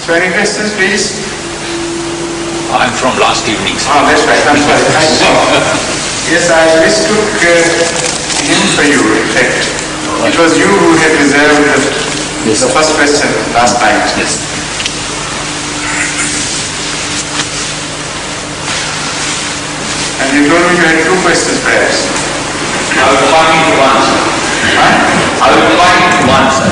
So any questions, please? I'm from last evening. Oh, that's right. I'm sorry. Yes, I mistook him for you, in fact. It was you who had reserved the first question last night. Yes. And you told me you had 2 questions, perhaps. I will combine into one, sir. Huh? I will combine into one, sir.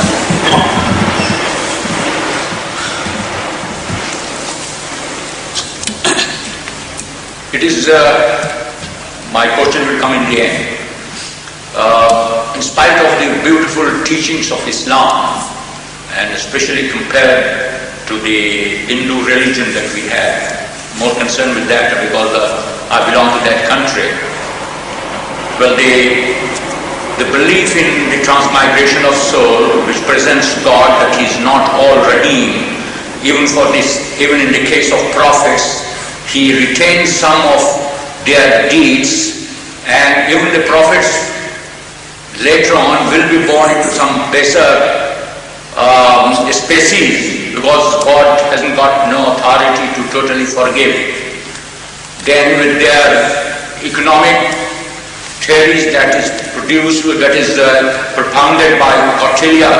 It is, my question will come in the end. In spite of the beautiful teachings of Islam, and especially compared to the Hindu religion that we have, more concerned with that because I belong to that country. Well, the belief in the transmigration of soul, which presents God that He is not all redeemed, even in the case of prophets, He retains some of their deeds, and even the prophets later on will be born into some baser species, because God hasn't got no authority to totally forgive. Then with their economic theories that is propounded by Kautilya,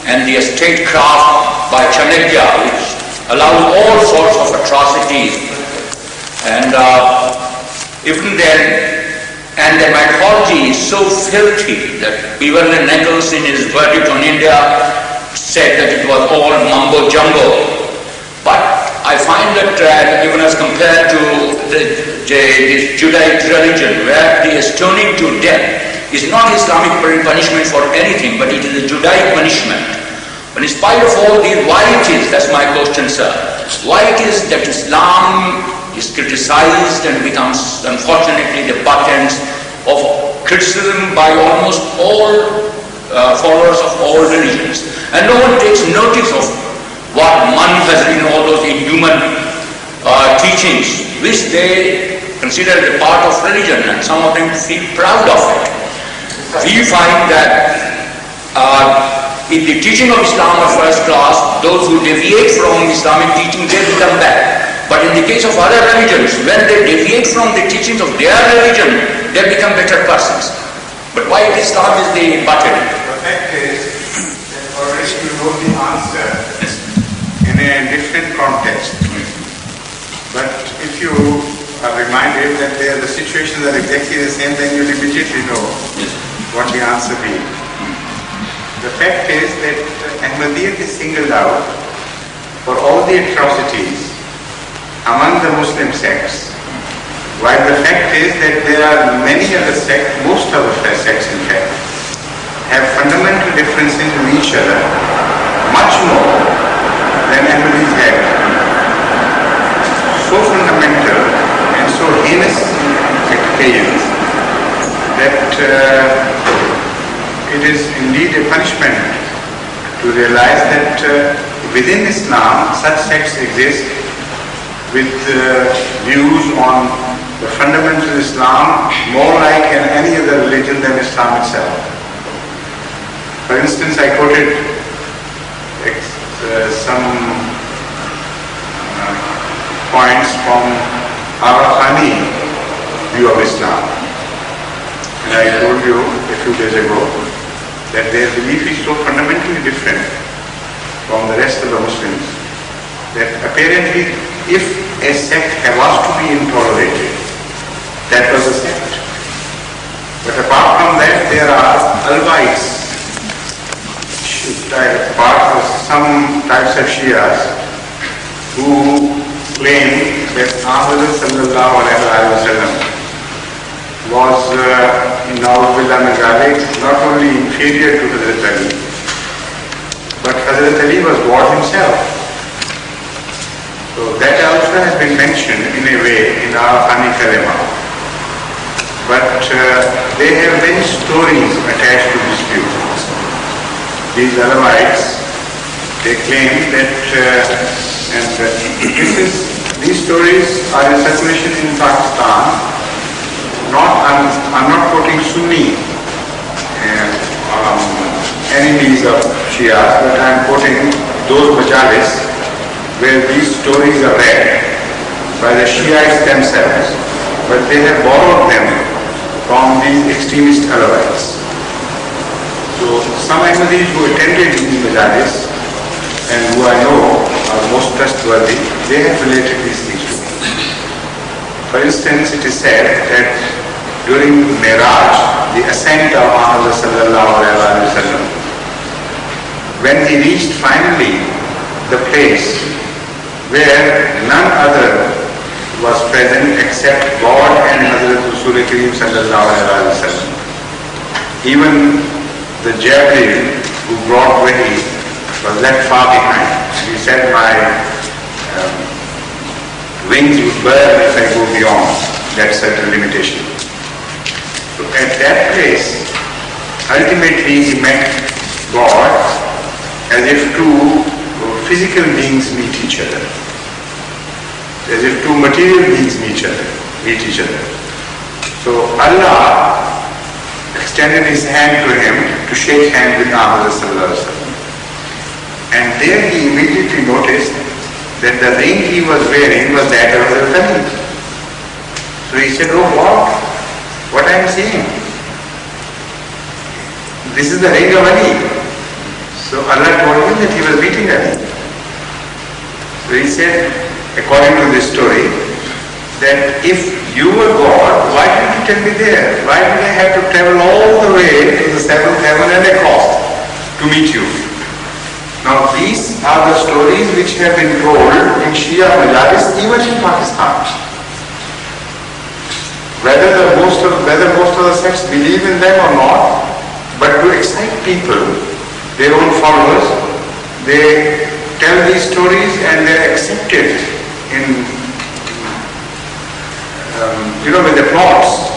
and the statecraft by Chanakya, which allows all sorts of atrocities, and even then, and the mythology is so filthy that even Nichols in his verdict on India said that it was all mumbo jumbo. But I find that even as compared to the Judaic religion, where the stoning to death is not Islamic punishment for anything, but it is a Judaic punishment. But in spite of all these, why it is, that's my question, sir, why it is that Islam is criticized and becomes, unfortunately, the butt ends of criticism by almost all followers of all religions. And no one takes notice of what monk has written, all those inhuman teachings, which they consider the part of religion, and some of them feel proud of it. We find that in the teaching of Islam are first class, those who deviate from Islamic teaching, they become bad. But in the case of other religions, when they deviate from the teachings of their religion, they become better persons. But why Islam is the button? The fact is that already you know the answer in a different context. But if you are reminded that the situations are exactly the same, then you immediately know what the answer be. The fact is that Ahmediyya is singled out for all the atrocities among the Muslim sects, while the fact is that there are many other sects, most of the sects in fact, have fundamental differences to each other, much more than Ahmadis have. So fundamental and so heinous occasions that it is indeed a punishment to realize that within Islam such sects exist with views on the fundamental Islam more like any other religion than Islam itself. For instance, I quoted some points from Arakhani view of Islam. And I told you a few days ago that their belief is so fundamentally different from the rest of the Muslims that apparently if a sect was to be intolerated, that was a sect. But apart from that, there are Alvites, apart from some types of Shias, who claim that Muhammad sallallahu alaihi wasallam was in Na'udhu not only inferior to Hazrat Ali, but Hazrat Ali was God himself. So that also has been mentioned in a way in our Hani Kalema. But they have many stories attached to this view. These Alawites, they claim that, these stories are in circulation in Pakistan. I'm not quoting Sunni enemies of Shias, but I'm quoting those majalis where these stories are read by the Shiites themselves, but they have borrowed them from these extremist Alawites. So some Ahmadis who attended these majalis and who I know are most trustworthy, they have related these things to me. For instance, it is said that during Miraj, the ascent of Muhammad sallallahu alaihi wasallam, when he reached finally the place where none other was present except God and Hazrat Rasul Kareem sallallahu alaihi wasallam. Even the Jibreel who brought wahi was left far behind. He said, my wings would burn if I go beyond that certain limitation. So at that place, ultimately he met God as if two physical beings meet each other. As if two material beings meet each other. So Allah extended his hand to him to shake hands with Muhammad sallallahu alaihi wasallam. And there he immediately noticed that the ring he was wearing was that of the Khalif. So he said, oh God, what I am seeing? This is the ring of Ali. So Allah told him that he was meeting Ali. So he said, according to this story, that if you were God, why did you tell me there? Why did I have to travel all the way to the seventh heaven and across to meet you? Now these are the stories which have been told in Shia majalis even in Pakistan. Whether most of the sects believe in them or not, but to excite people, their own followers, they tell these stories and they are accepted in, with applause.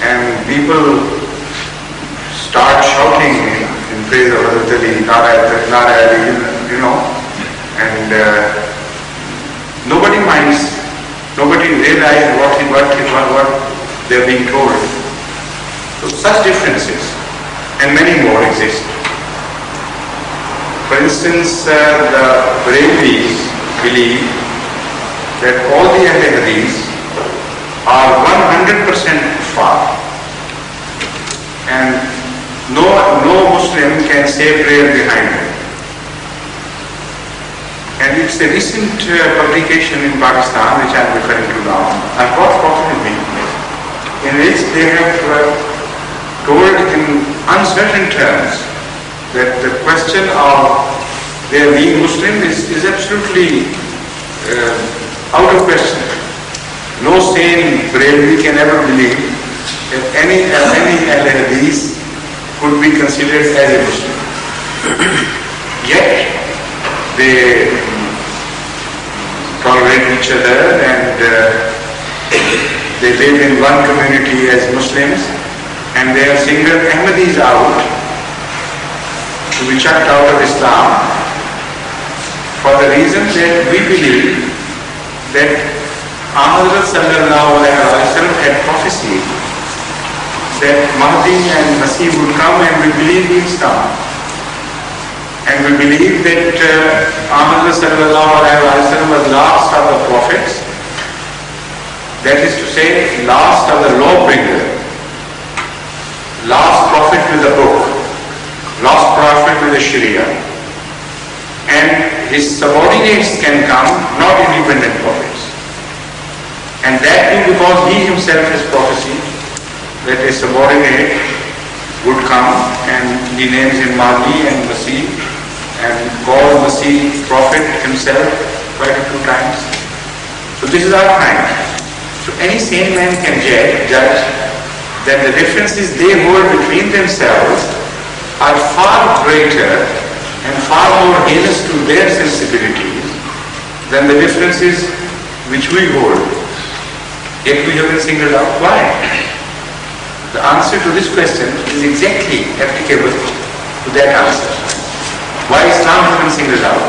And people start shouting in praise of Hazrat Ali, Nara Ali, and nobody minds, nobody realizes what they're being told. So such differences and many more exist. For instance, the Brahmins believe that all the Ahmadis are 100% kuffar, and no Muslim can say prayer behind them. And it's a recent publication in Pakistan, which I'm referring to now. I've got a copy with me, in which they have told in uncertain terms that the question of their being Muslim is absolutely out of question. No sane Brahmin can ever believe that any Ahmadis could be considered as a Muslim. Yet they tolerate each other and they live in one community as Muslims, and they are singled Ahmadis out to be chucked out of Islam for the reason that we believe that Ahmad sallallahu alaihi wasallam had prophesied that Mahdi and Masih would come, and we believe he is come. And we believe that Ahmad sallallahu alaihi wasallam was last of the prophets, that is to say, last of the lawbringer, last prophet with a book, last prophet with a Sharia. And his subordinates can come, not independent prophets. And that too because he himself has prophesied that a subordinate would come, and he names him Mahdi and Masih, and calls Masih prophet himself quite a few times. So this is our time. So any sane man can judge that the differences they hold between themselves are far greater and far more heinous to their sensibilities than the differences which we hold. Yet we have been singled out. Why? The answer to this question is exactly applicable to that answer. Why Islam has been singled out?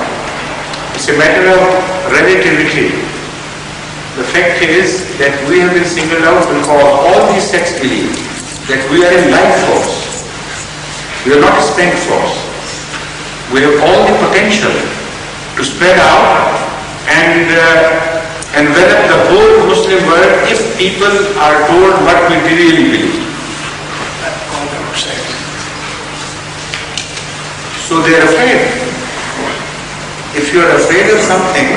It's a matter of relativity. The fact is that we have been singled out because all these sects believe that we are a life force. We are not a spent force. We have all the potential to spread out and envelop the whole Muslim world if people are told what we really believe. So they are afraid. If you are afraid of something,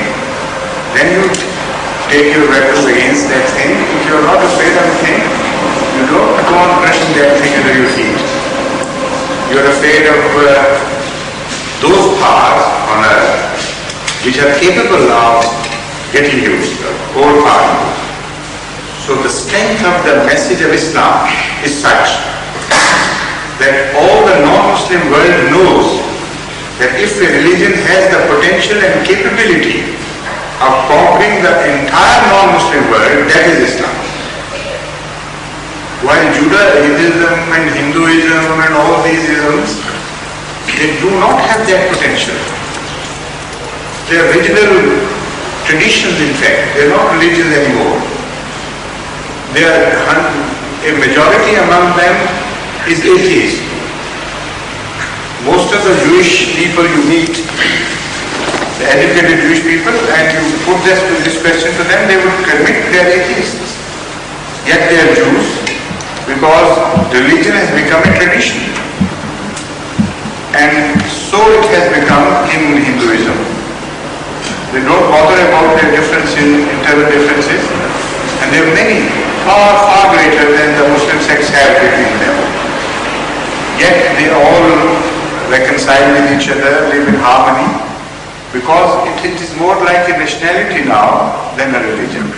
then you take your weapons against that thing. If you are not afraid of a thing, you don't go on crushing that thing under your feet. You are afraid of those powers on earth which are capable of getting used, overpowering. So the strength of the message of Islam is such that all the non-Muslim world knows that if a religion has the potential and capability of conquering the entire non-Muslim world, that is Islam. While Judaism and Hinduism and all these isms, they do not have that potential. They are regional traditions, in fact. They are not religions anymore. They are, a majority among them is atheist. Most of the Jewish people you meet, the educated Jewish people, and you put this question to them, they would admit they are atheists. Yet they are Jews because religion has become a tradition. And so it has become in Hinduism. They don't bother about their differences, internal differences, and there are many, far, far greater than the Muslim sects have between them. Yet they all reconcile with each other, live in harmony, because it is more like a nationality now than a religion.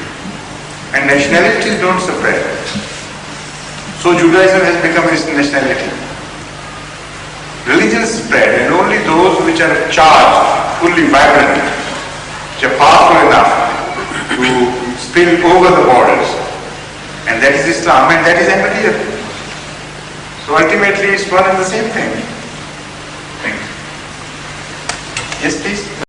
And nationalities don't spread. So Judaism has become a nationality. Religions spread, and only those which are charged, fully vibrant, which are powerful enough to spill over the borders. And that is Islam, and that is Ahmediyya. So ultimately it's one and the same thing. Thank you. Yes, please.